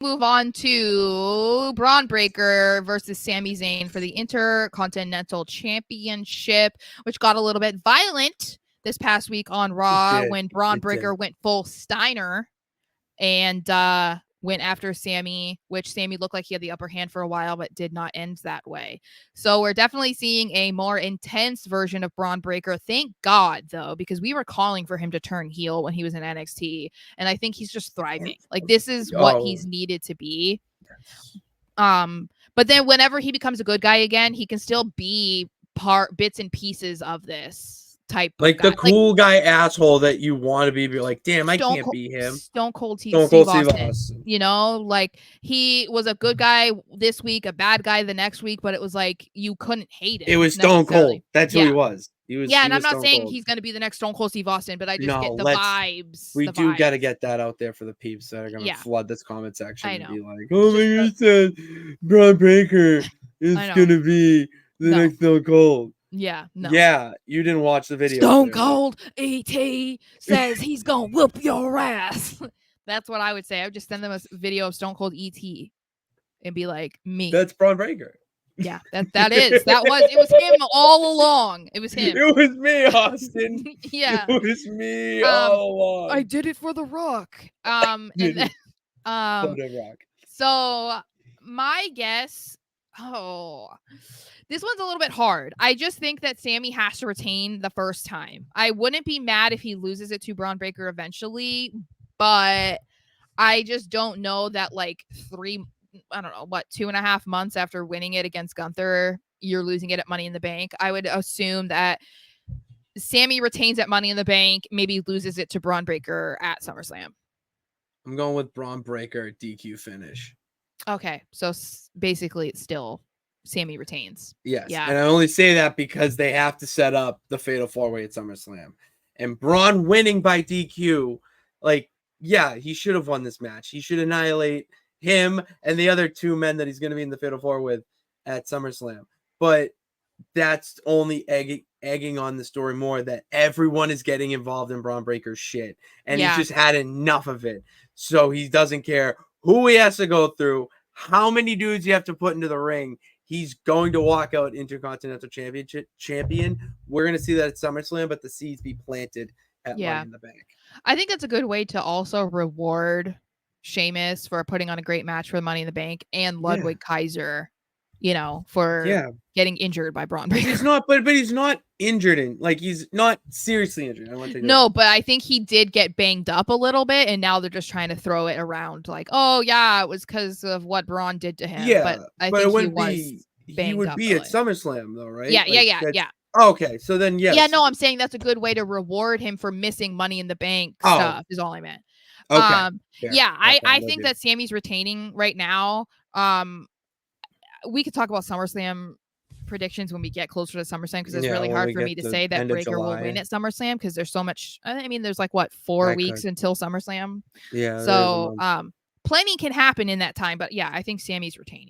Move on to Bron Breakker versus Sami Zayn for the Intercontinental Championship, which got a little bit violent this past week on Raw when Bron Breakker went full Steiner and went after Sami, which Sami looked like he had the upper hand for a while, but did not end that way. So we're definitely seeing a more intense version of Bron Breakker. Thank God, though, because we were calling for him to turn heel when he was in NXT, and I think he's just thriving. Like, this is what he's needed to be. But then whenever he becomes a good guy again, he can still be bits and pieces of this type like of guy. The cool guy asshole that you want to be like, damn, I can't be him. Stone Cold Steve Austin. You know, like, he was a good guy this week, a bad guy the next week, but it was like you couldn't hate him. It was Stone Cold. That's who he was. And I'm not saying he's going to be the next Stone Cold Steve Austin, but I just get the vibes. We do got to get that out there for the peeps that are going to flood this comment section and be like, oh my God, Bron Breakker is going to be the next Stone Cold. Yeah, no. Yeah, you didn't watch the video. Stone Cold E.T. says he's going to whoop your ass. That's what I would say. I would just send them a video of Stone Cold E.T. and be like, me. That's Bron Breakker. Yeah, it was him all along. It was him. It was me, Austin. Yeah. It was me all along. I did it for The Rock. And then, so my guess, this one's a little bit hard. I just think that Sami has to retain the first time. I wouldn't be mad if he loses it to Bron Breakker eventually, but I just don't know that, like, 2.5 months after winning it against Gunther, you're losing it at Money in the Bank. I would assume that Sami retains at Money in the Bank, maybe loses it to Bron Breakker at SummerSlam. I'm going with Bron Breakker DQ finish. Okay, so basically it's still Sami retains. Yes. Yeah. And I only say that because they have to set up the Fatal 4-Way at SummerSlam. And Braun winning by DQ, like, yeah, he should have won this match. He should annihilate him and the other two men that he's going to be in the Fatal 4 with at SummerSlam. But that's only egging on the story more that everyone is getting involved in Bron Breakker's shit. And he's just had enough of it. So he doesn't care who he has to go through, how many dudes you have to put into the ring. He's going to walk out Intercontinental Champion. We're going to see that at SummerSlam, but the seeds be planted at Money in the Bank. I think that's a good way to also reward Sheamus for putting on a great match for Money in the Bank and Ludwig Kaiser, you know, for getting injured by Bron Breakker. He's not, but he's not injured he's not seriously injured. But I think he did get banged up a little bit, and now they're just trying to throw it around like, oh yeah, it was because of what Braun did to him. Yeah, but I think he would be at SummerSlam though, right? Yeah. Okay, so then yeah. No, I'm saying that's a good way to reward him for missing Money in the Bank stuff. Is all I meant. Okay. I think that Sami's retaining right now. We could talk about SummerSlam predictions when we get closer to SummerSlam, because it's really hard for me to say that Breakker will win at SummerSlam because there's so much. I mean, there's like 4 weeks until SummerSlam. Yeah. So plenty can happen in that time, but yeah, I think Sami's retaining.